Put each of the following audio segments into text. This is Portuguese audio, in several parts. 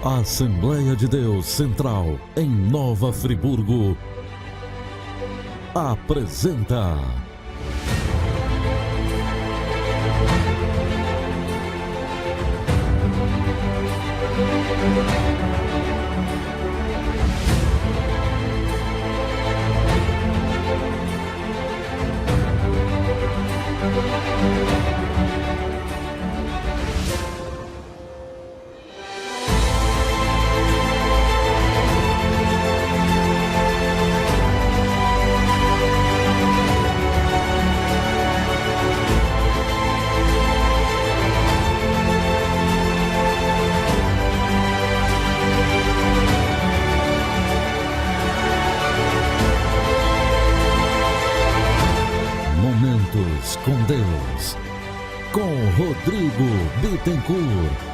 A Assembleia de Deus Central, em Nova Friburgo, apresenta Momentos com Deus, com Rodrigo Bittencourt.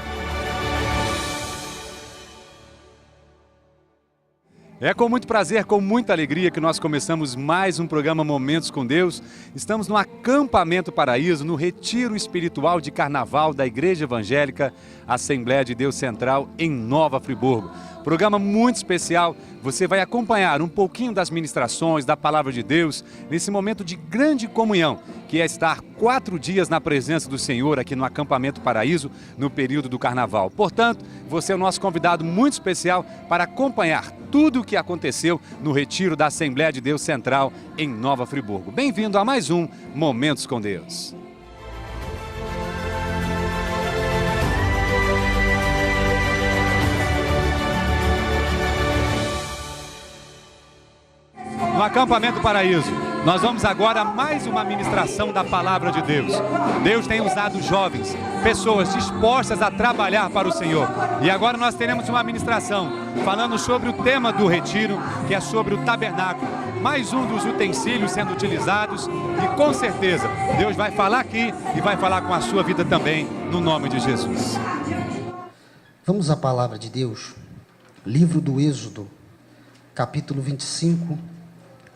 É com muito prazer, com muita alegria que nós começamos mais um programa Momentos com Deus. Estamos no Acampamento Paraíso, no retiro espiritual de carnaval da Igreja Evangélica Assembleia de Deus Central em Nova Friburgo. Programa muito especial, você vai acompanhar um pouquinho das ministrações, da Palavra de Deus, nesse momento de grande comunhão, que é estar 4 dias na presença do Senhor aqui no Acampamento Paraíso, no período do Carnaval. Portanto, você é o nosso convidado muito especial para acompanhar tudo o que aconteceu no retiro da Assembleia de Deus Central em Nova Friburgo. Bem-vindo a mais um Momentos com Deus. No Acampamento Paraíso, nós vamos agora a mais uma ministração da Palavra de Deus. Deus tem usado jovens, pessoas dispostas a trabalhar para o Senhor. E agora nós teremos uma ministração falando sobre o tema do retiro, que é sobre o tabernáculo. Mais um dos utensílios sendo utilizados e com certeza Deus vai falar aqui e vai falar com a sua vida também, no nome de Jesus. Vamos à Palavra de Deus, livro do Êxodo, capítulo 25,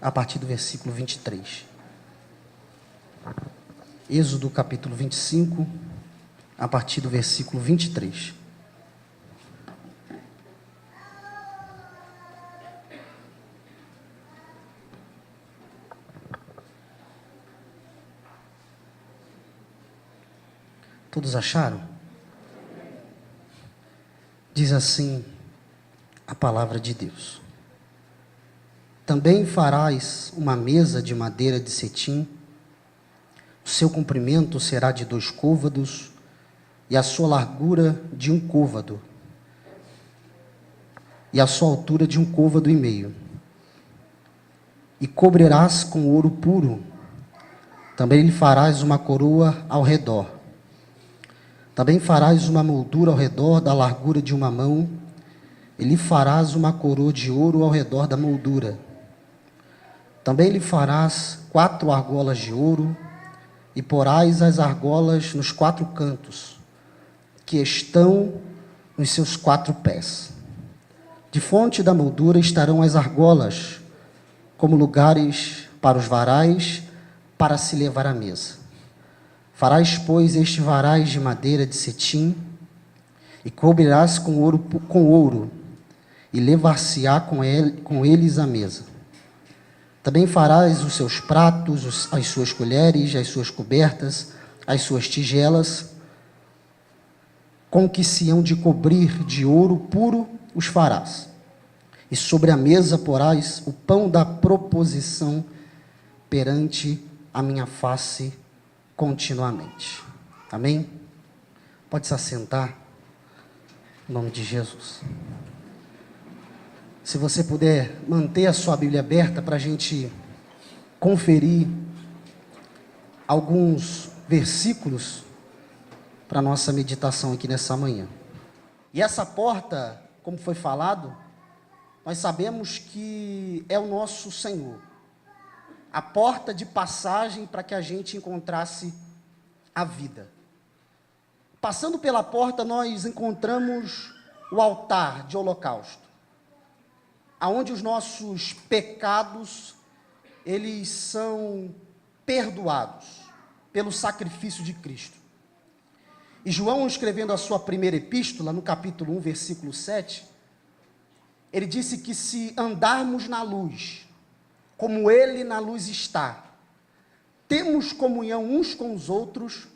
a partir do versículo 23. Êxodo capítulo 25, a partir do versículo 23. Todos acharam? Diz assim a palavra de Deus. Também farás uma mesa de madeira de cetim, o seu comprimento será de 2 côvados, e a sua largura de 1 côvado, e a sua altura de 1 côvado e meio. E cobrirás com ouro puro, também lhe farás uma coroa ao redor. Também farás uma moldura ao redor da largura de 1 mão, e lhe farás uma coroa de ouro ao redor da moldura. Também lhe farás 4 argolas de ouro, e porás as argolas nos 4 cantos, que estão nos seus 4 pés. De fonte da moldura estarão as argolas, como lugares para os varais, para se levar à mesa. Farás, pois, estes varais de madeira de cetim, e cobrirás com ouro, e levar-se-á com eles à mesa. Também farás os seus pratos, as suas colheres, as suas cobertas, as suas tigelas, com que se hão de cobrir de ouro puro os farás. E sobre a mesa porás o pão da proposição perante a minha face continuamente. Amém? Pode se assentar, em nome de Jesus. Se você puder manter a sua Bíblia aberta para a gente conferir alguns versículos para a nossa meditação aqui nessa manhã. E essa porta, como foi falado, nós sabemos que é o nosso Senhor. A porta de passagem para que a gente encontrasse a vida. Passando pela porta, nós encontramos o altar de holocausto, aonde os nossos pecados, eles são perdoados pelo sacrifício de Cristo. E João, escrevendo a sua primeira epístola, no capítulo 1, versículo 7, ele disse que se andarmos na luz, como ele na luz está, temos comunhão uns com os outros,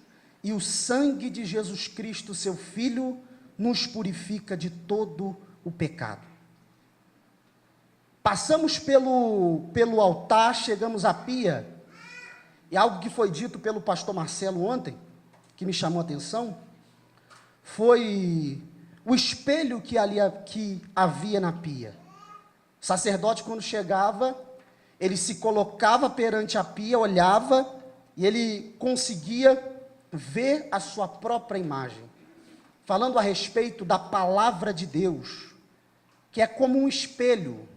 e o sangue de Jesus Cristo, seu Filho, nos purifica de todo o pecado. Passamos pelo altar, chegamos à pia, e algo que foi dito pelo pastor Marcelo ontem, que me chamou a atenção, foi o espelho que havia na pia. O sacerdote, quando chegava, ele se colocava perante a pia, olhava, e ele conseguia ver a sua própria imagem. Falando a respeito da palavra de Deus, que é como um espelho.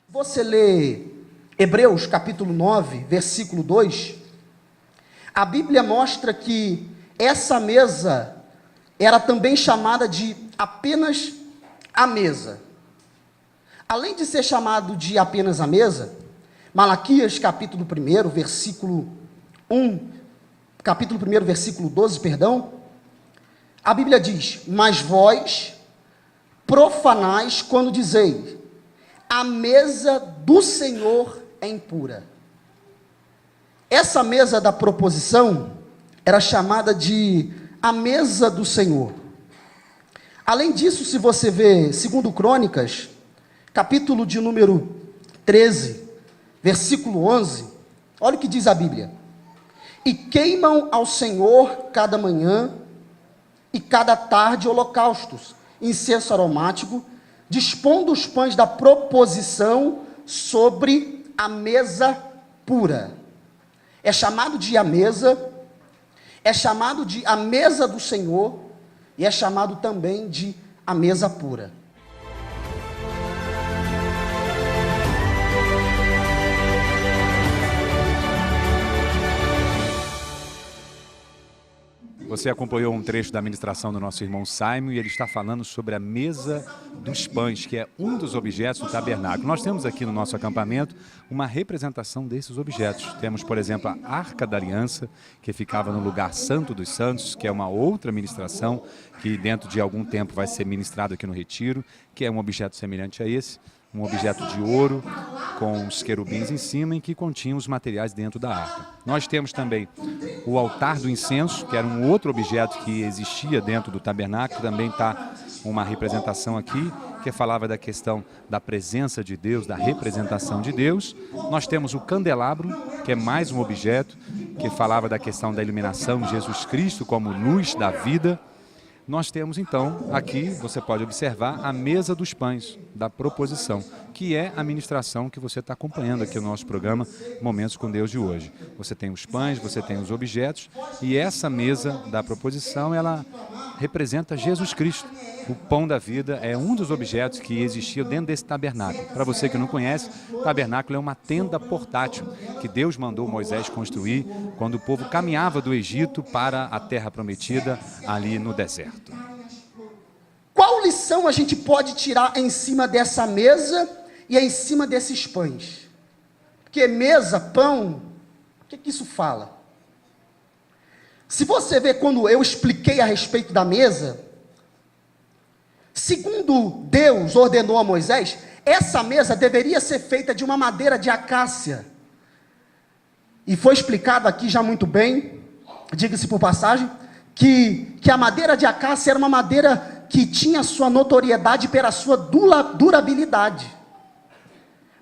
Você lê Hebreus capítulo 9, versículo 2, a Bíblia mostra que essa mesa era também chamada de apenas a mesa. Além de ser chamado de apenas a mesa, Malaquias capítulo 1, versículo 12, a Bíblia diz: mas vós profanais quando dizeis, a mesa do Senhor é impura. Essa mesa da proposição era chamada de a mesa do Senhor. Além disso, se você ver 2 Crônicas, capítulo de número 13, versículo 11, olha o que diz a Bíblia: e queimam ao Senhor cada manhã e cada tarde holocaustos, incenso aromático, dispondo os pães da proposição sobre a mesa pura. É chamado de a mesa, é chamado de a mesa do Senhor, e é chamado também de a mesa pura. Você acompanhou um trecho da ministração do nosso irmão Simon, e ele está falando sobre a mesa dos pães, que é um dos objetos do tabernáculo. Nós temos aqui no nosso acampamento uma representação desses objetos. Temos, por exemplo, a Arca da Aliança, que ficava no lugar santo dos santos, que é uma outra ministração, que dentro de algum tempo vai ser ministrado aqui no Retiro, que é um objeto semelhante a esse, um objeto de ouro, com os querubins em cima, em que continham os materiais dentro da arca. Nós temos também o altar do incenso, que era um outro objeto que existia dentro do tabernáculo, também está uma representação aqui, que falava da questão da presença de Deus, da representação de Deus. Nós temos o candelabro, que é mais um objeto, que falava da questão da iluminação de Jesus Cristo como luz da vida. Nós temos então, aqui, você pode observar, a mesa dos pães, da proposição, que é a ministração que você está acompanhando aqui no nosso programa Momentos com Deus de hoje. Você tem os pães, você tem os objetos, e essa mesa da proposição, ela representa Jesus Cristo. O pão da vida é um dos objetos que existia dentro desse tabernáculo. Para você que não conhece, o tabernáculo é uma tenda portátil que Deus mandou Moisés construir quando o povo caminhava do Egito para a terra prometida ali no deserto. Qual lição a gente pode tirar em cima dessa mesa e em cima desses pães? Porque mesa, pão, o que isso fala? Se você ver, quando eu expliquei a respeito da mesa, segundo Deus ordenou a Moisés, essa mesa deveria ser feita de uma madeira de acácia. E foi explicado aqui já muito bem, diga-se por passagem, que a madeira de acácia era uma madeira que tinha sua notoriedade pela sua durabilidade.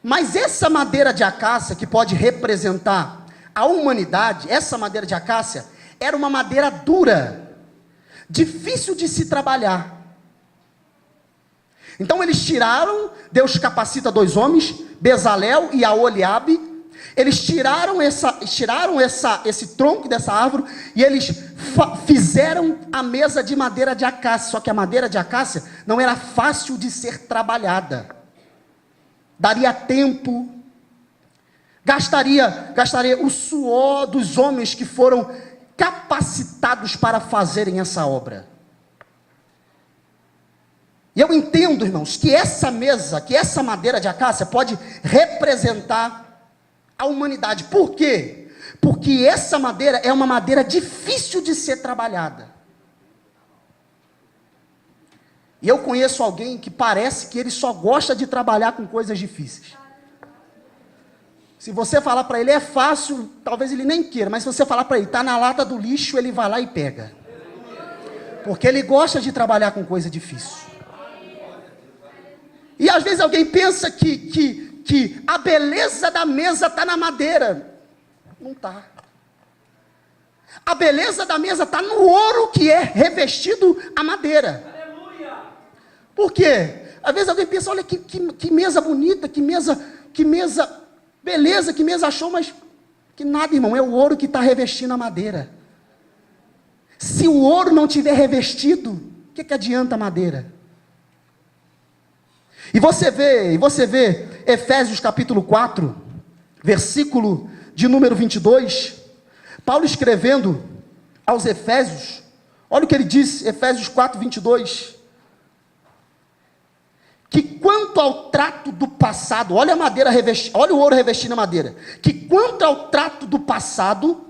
Mas essa madeira de acácia, que pode representar a humanidade, essa madeira de acácia, era uma madeira dura, difícil de se trabalhar. Então eles tiraram, Deus capacita 2 homens, Bezalel e Aholiabe, eles tiraram esse tronco dessa árvore, e eles fizeram a mesa de madeira de acácia, só que a madeira de acácia não era fácil de ser trabalhada, daria tempo, gastaria o suor dos homens que foram capacitados para fazerem essa obra. E eu entendo, irmãos, que essa mesa, que essa madeira de acácia pode representar a humanidade. Por quê? Porque essa madeira é uma madeira difícil de ser trabalhada. E eu conheço alguém que parece que ele só gosta de trabalhar com coisas difíceis. Se você falar para ele é fácil, talvez ele nem queira, mas se você falar para ele, está na lata do lixo, ele vai lá e pega. Porque ele gosta de trabalhar com coisa difícil. E às vezes alguém pensa que a beleza da mesa está na madeira. Não está. A beleza da mesa está no ouro que é revestido a madeira. Por quê? Às vezes alguém pensa, olha que mesa bonita, que mesa, beleza, que mesa show, mas que nada, irmão, é o ouro que está revestindo a madeira. Se o ouro não tiver revestido, o que adianta a madeira? E você vê Efésios capítulo 4, versículo de número 22, Paulo escrevendo aos Efésios, olha o que ele diz, Efésios 4, 22, que quanto ao trato do passado, olha a madeira olha o ouro revestindo a madeira, que quanto ao trato do passado,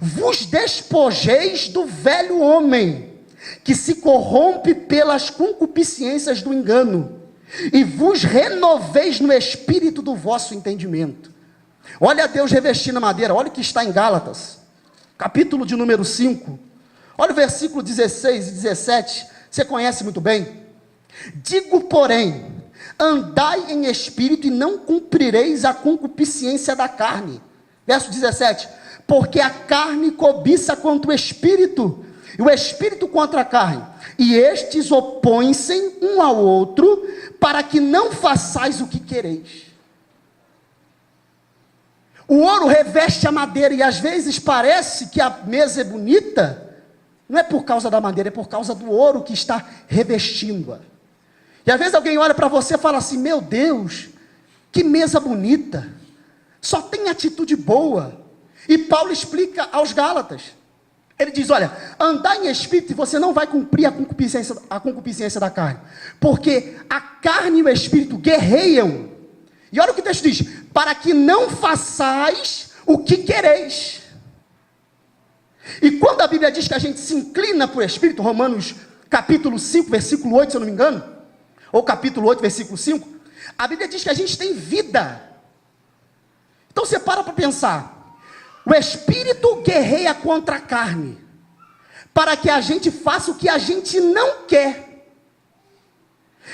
vos despojeis do velho homem, que se corrompe pelas concupiscências do engano, e vos renoveis no espírito do vosso entendimento. Olha Deus revestindo a madeira, olha o que está em Gálatas, capítulo de número 5, olha o versículo 16 e 17, você conhece muito bem. Digo, porém, andai em espírito e não cumprireis a concupiscência da carne. Verso 17, porque a carne cobiça contra o espírito, e o espírito contra a carne, e estes opõem-se um ao outro, para que não façais o que quereis. O ouro reveste a madeira, e às vezes parece que a mesa é bonita, não é por causa da madeira, é por causa do ouro que está revestindo-a. E às vezes alguém olha para você e fala assim, meu Deus, que mesa bonita, só tem atitude boa. E Paulo explica aos Gálatas, ele diz, olha, andar em espírito e você não vai cumprir a concupiscência da carne, porque a carne e o espírito guerreiam. E olha o que o texto diz, para que não façais o que quereis. E quando a Bíblia diz que a gente se inclina para o espírito, Romanos capítulo 5, versículo 8, se eu não me engano, ou capítulo 8, versículo 5, a Bíblia diz que a gente tem vida. Então você para pensar, o espírito guerreia contra a carne, para que a gente faça o que a gente não quer.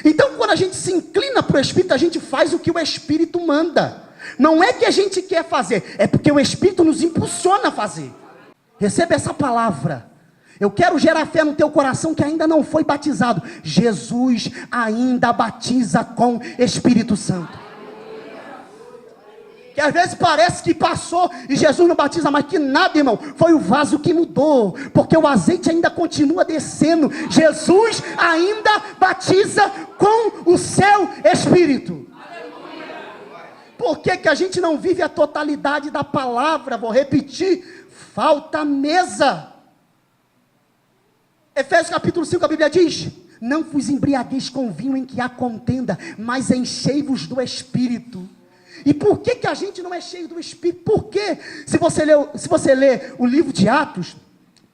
Então quando a gente se inclina para o espírito, a gente faz o que o espírito manda. Não é que a gente quer fazer, é porque o espírito nos impulsiona a fazer. Receba essa palavra. Eu quero gerar fé no teu coração que ainda não foi batizado. Jesus ainda batiza com Espírito Santo. Que às vezes parece que passou e Jesus não batiza mais, que nada, irmão. Foi o vaso que mudou, porque o azeite ainda continua descendo. Jesus ainda batiza com o seu Espírito. Por que a gente não vive a totalidade da palavra? Vou repetir, falta mesa. Efésios capítulo 5, a Bíblia diz, não vos embriagueis com vinho em que há contenda, mas enchei-vos do Espírito. E por que a gente não é cheio do Espírito? Porque se você lê o livro de Atos,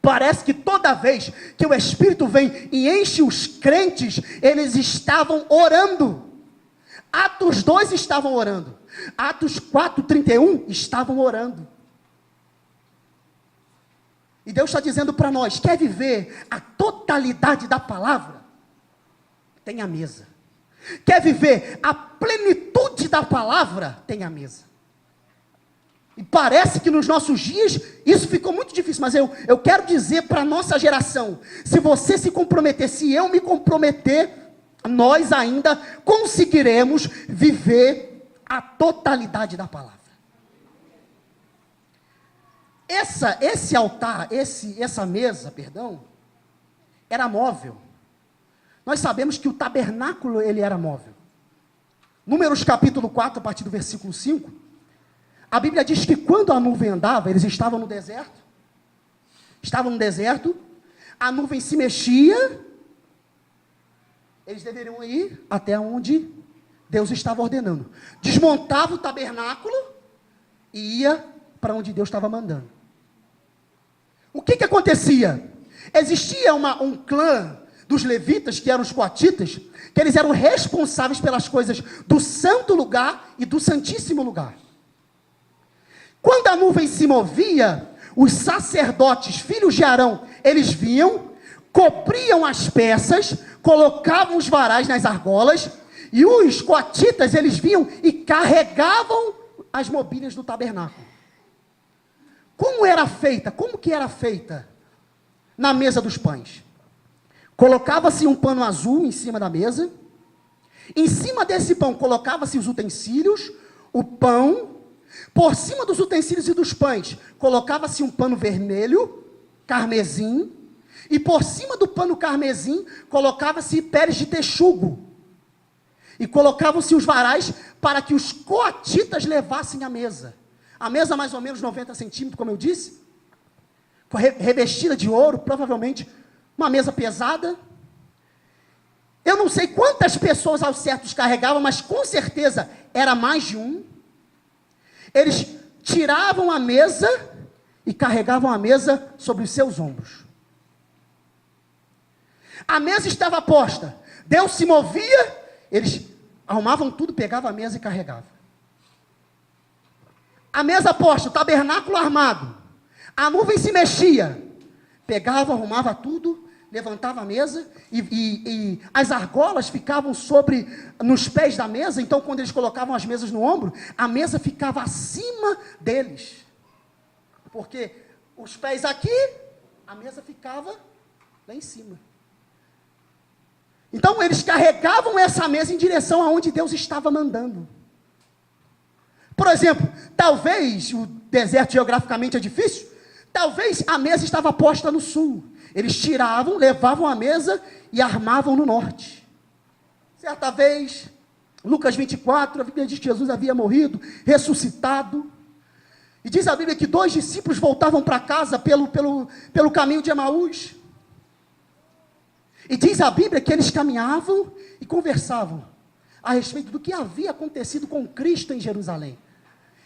parece que toda vez que o Espírito vem e enche os crentes, eles estavam orando. Atos 2 estavam orando, Atos 4:31 estavam orando. E Deus está dizendo para nós, quer viver a totalidade da palavra? Tem a mesa. Quer viver a plenitude da palavra? Tem a mesa. E parece que nos nossos dias, isso ficou muito difícil, mas eu quero dizer para a nossa geração, se você se comprometer, se eu me comprometer, nós ainda conseguiremos viver a totalidade da palavra. Esse altar, essa mesa, era móvel. Nós sabemos que o tabernáculo, ele era móvel. Números capítulo 4, a partir do versículo 5, a Bíblia diz que quando a nuvem andava, eles estavam no deserto. Estavam no deserto, a nuvem se mexia, eles deveriam ir até onde Deus estava ordenando. Desmontava o tabernáculo e ia para onde Deus estava mandando. O que acontecia? Existia um clã dos levitas, que eram os coatitas, que eles eram responsáveis pelas coisas do santo lugar e do santíssimo lugar. Quando a nuvem se movia, os sacerdotes, filhos de Arão, eles vinham, cobriam as peças, colocavam os varais nas argolas, e os coatitas, eles vinham e carregavam as mobílias do tabernáculo. Como era feita? Como que era feita? Na mesa dos pães. Colocava-se um pano azul em cima da mesa. Em cima desse pão colocava-se os utensílios, o pão. Por cima dos utensílios e dos pães colocava-se um pano vermelho, carmesim. E por cima do pano carmesim colocava-se peles de texugo. E colocavam-se os varais para que os coatitas levassem a mesa. A mesa mais ou menos 90 centímetros, como eu disse. Revestida de ouro, provavelmente uma mesa pesada. Eu não sei quantas pessoas ao certo carregavam, mas com certeza era mais de um. Eles tiravam a mesa e carregavam a mesa sobre os seus ombros. A mesa estava posta, Deus se movia, eles arrumavam tudo, pegavam a mesa e carregavam. A mesa posta, o tabernáculo armado, a nuvem se mexia, pegava, arrumava tudo, levantava a mesa e as argolas ficavam nos pés da mesa. Então quando eles colocavam as mesas no ombro, a mesa ficava acima deles, porque os pés aqui, a mesa ficava lá em cima. Então eles carregavam essa mesa em direção aonde Deus estava mandando. Por exemplo, talvez o deserto geograficamente é difícil, talvez a mesa estava posta no sul. Eles tiravam, levavam a mesa e armavam no norte. Certa vez, Lucas 24, a Bíblia diz que Jesus havia morrido, ressuscitado. E diz a Bíblia que 2 discípulos voltavam para casa pelo caminho de Emaús. E diz a Bíblia que eles caminhavam e conversavam a respeito do que havia acontecido com Cristo em Jerusalém.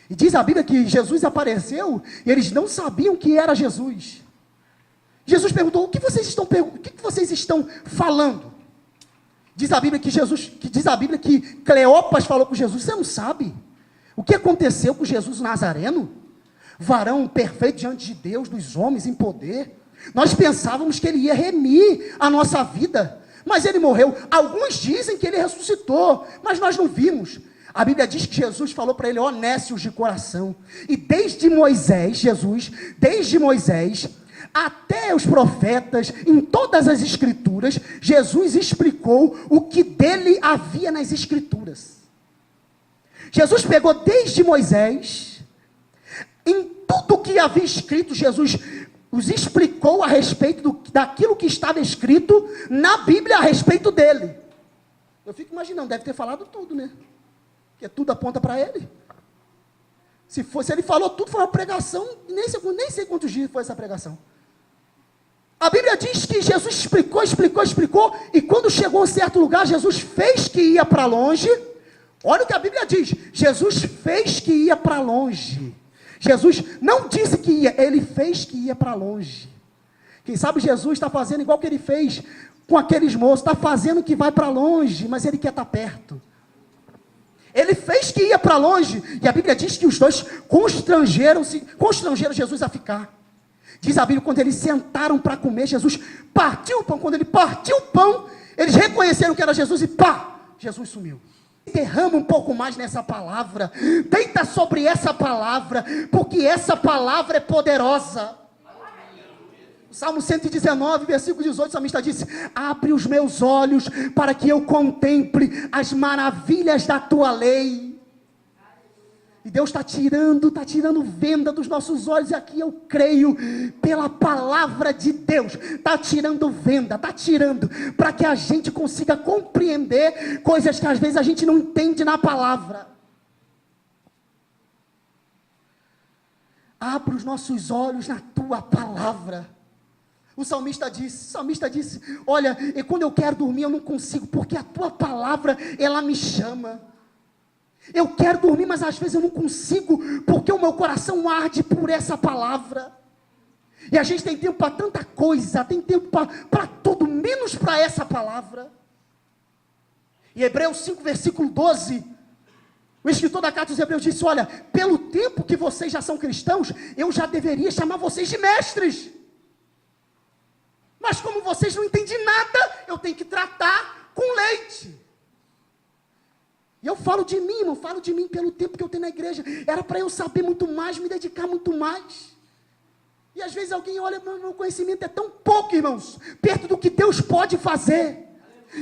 E diz a Bíblia que Jesus apareceu e eles não sabiam que era Jesus. Jesus perguntou: o que vocês estão falando? Diz a Bíblia que Cleopas falou com Jesus: você não sabe o que aconteceu com Jesus Nazareno? Varão perfeito diante de Deus, dos homens em poder. Nós pensávamos que ele ia remir a nossa vida, mas ele morreu. Alguns dizem que ele ressuscitou, mas nós não vimos. A Bíblia diz que Jesus falou para ele: honestos de coração. E desde Moisés até os profetas, em todas as escrituras, Jesus explicou o que dele havia nas escrituras. Jesus pegou desde Moisés, em tudo que havia escrito, Jesus os explicou a respeito daquilo que estava escrito na Bíblia a respeito dele. Eu fico imaginando, deve ter falado tudo, né? Porque tudo aponta para ele. Se ele falou tudo, foi uma pregação, nem sei quantos dias foi essa pregação. A Bíblia diz que Jesus explicou, e quando chegou a um certo lugar, Jesus fez que ia para longe. Olha o que a Bíblia diz: Jesus fez que ia para longe. Jesus não disse que ia, ele fez que ia para longe. Quem sabe Jesus está fazendo igual que ele fez com aqueles moços, está fazendo que vai para longe, mas ele quer estar perto. Ele fez que ia para longe, e a Bíblia diz que os dois constrangeram Jesus a ficar. Diz a Bíblia, quando eles sentaram para comer, Jesus partiu o pão. Quando ele partiu o pão, eles reconheceram que era Jesus e pá, Jesus sumiu. Derrama um pouco mais nessa palavra, deita sobre essa palavra, porque essa palavra é poderosa. O Salmo 119, versículo 18, o salmista disse: abre os meus olhos para que eu contemple as maravilhas da tua lei. E Deus está tirando venda dos nossos olhos, e aqui eu creio, pela palavra de Deus, está tirando venda, está tirando, para que a gente consiga compreender coisas que às vezes a gente não entende na palavra. Abra os nossos olhos na tua palavra. O salmista disse: olha, e quando eu quero dormir eu não consigo, porque a tua palavra, ela me chama. Eu quero dormir, mas às vezes eu não consigo, porque o meu coração arde por essa palavra. E a gente tem tempo para tanta coisa, tem tempo para tudo, menos para essa palavra. Em Hebreus 5, versículo 12, o escritor da carta dos Hebreus disse: olha, pelo tempo que vocês já são cristãos, eu já deveria chamar vocês de mestres. Mas como vocês não entendem nada, eu tenho que tratar com leite. E eu falo de mim, irmão, falo de mim pelo tempo que eu tenho na igreja. Era para eu saber muito mais, me dedicar muito mais. E às vezes alguém olha, meu conhecimento é tão pouco, irmãos, perto do que Deus pode fazer.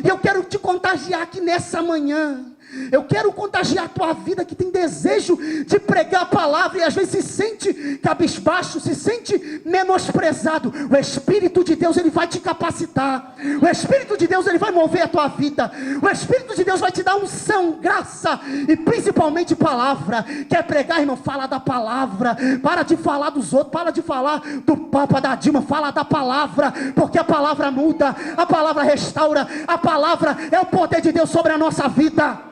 E eu quero te contagiar aqui nessa manhã. Eu quero contagiar a tua vida que tem desejo de pregar a palavra e às vezes se sente cabisbaixo, se sente menosprezado. O Espírito de Deus, ele vai te capacitar. O Espírito de Deus, ele vai mover a tua vida. O Espírito de Deus vai te dar unção, graça e principalmente palavra. Quer pregar, irmão? Fala da palavra. Para de falar dos outros, para de falar do Papa, da Dilma. Fala da palavra, porque a palavra muda, a palavra restaura, a palavra é o poder de Deus sobre a nossa vida.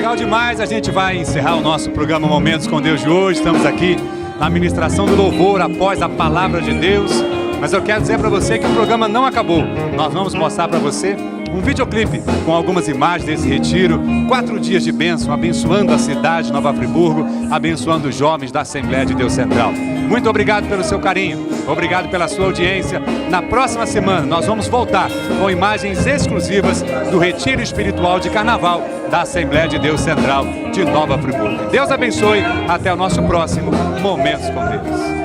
legal demais. A gente vai encerrar o nosso programa Momentos com Deus de hoje. Estamos aqui na ministração do louvor após a palavra de Deus. Mas eu quero dizer para você que o programa não acabou. Nós vamos mostrar para você um videoclipe com algumas imagens desse retiro. 4 dias de bênção, abençoando a cidade de Nova Friburgo, abençoando os jovens da Assembleia de Deus Central. Muito obrigado pelo seu carinho, obrigado pela sua audiência. Na próxima semana nós vamos voltar com imagens exclusivas do retiro espiritual de carnaval da Assembleia de Deus Central de Nova Friburgo. Deus abençoe, até o nosso próximo Momentos com Deus.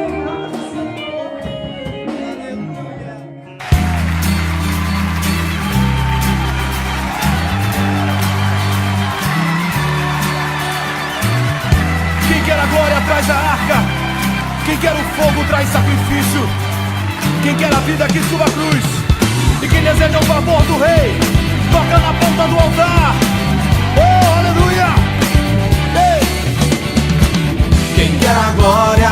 Traz a arca. Quem quer o fogo traz sacrifício. Quem quer a vida que suba a cruz. E quem deseja o favor do rei toca na ponta do altar. Oh, aleluia. Ei. Quem quer a glória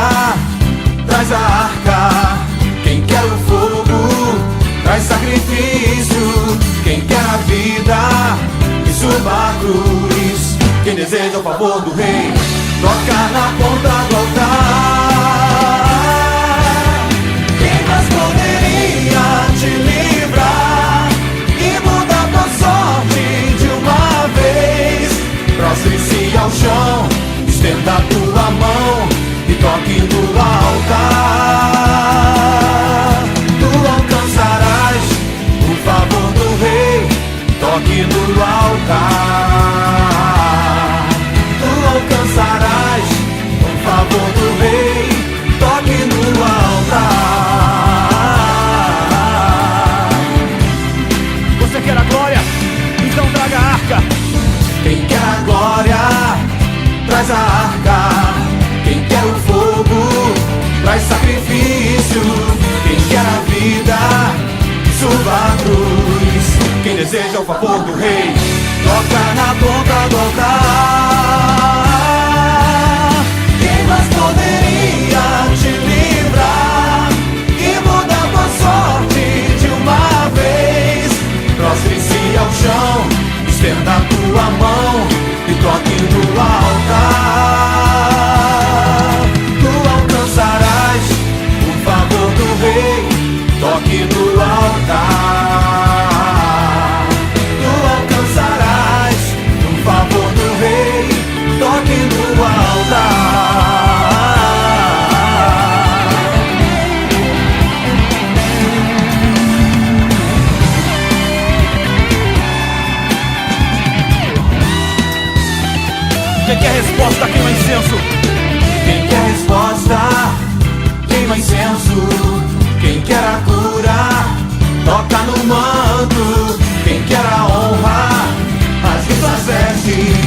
traz a arca. Quem quer o fogo traz sacrifício. Quem quer a vida que suba a cruz. Quem deseja o favor do rei toca na ponta do altar. Quem mais poderia te livrar e mudar tua sorte de uma vez? Prostre-se ao chão, estenda tua mão e toque no altar. Tu alcançarás o favor do rei, toque no altar. Tu alcançarás o favor do rei, toque no altar. Você quer a glória? Então traga a arca. Quem quer a glória, traz a arca. Quem quer o fogo, traz sacrifício. Quem quer a vida, suba a cruz. Quem deseja o favor do rei, toca na ponta do altar. Quem mais poderia te livrar e mudar tua sorte de uma vez? Prostre-se ao chão, estenda tua mão e toque no altar. Tu alcançarás o favor do rei, toque no altar. Tu alcançarás o favor do rei, toque no altar. Quem quer resposta, queima incenso. Quem quer resposta, queima incenso. Quem quer a cura, toca no manto. Quem quer a honra, rasgue suas vestes.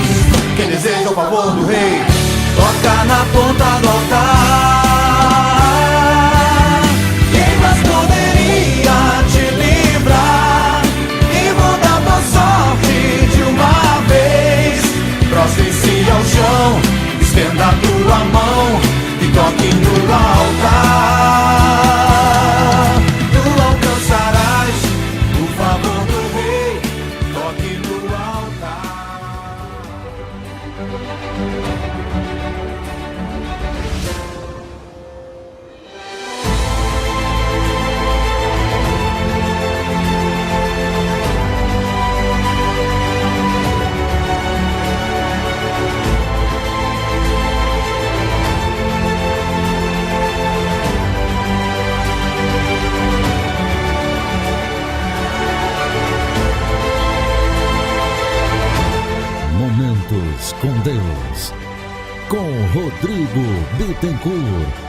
Quem deseja o favor do rei, toca na ponta do altar. Quem mais poderia te livrar e mudar tua sorte de uma vez? Prostre-se ao chão, estenda tua mão e toque no altar. Tu alcançarás o favor do rei, toque no altar. Momentos com Deus, com Rodrigo Bittencourt.